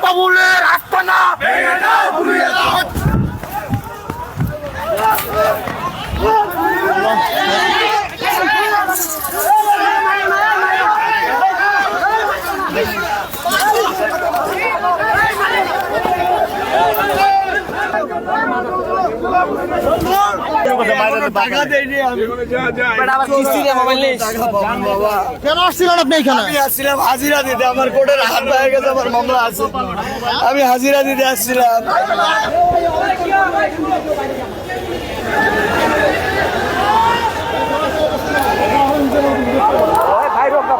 বাবুলের আস্তানা কেন আসছিলেন আপনি এখানে? আমি আসছিলাম হাজিরা দিতে, আমার কোর্টের হাত হয়ে গেছে, আমার মামলা আছে, আমি হাজিরা দিতে আসছিলাম।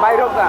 ভাই রোকা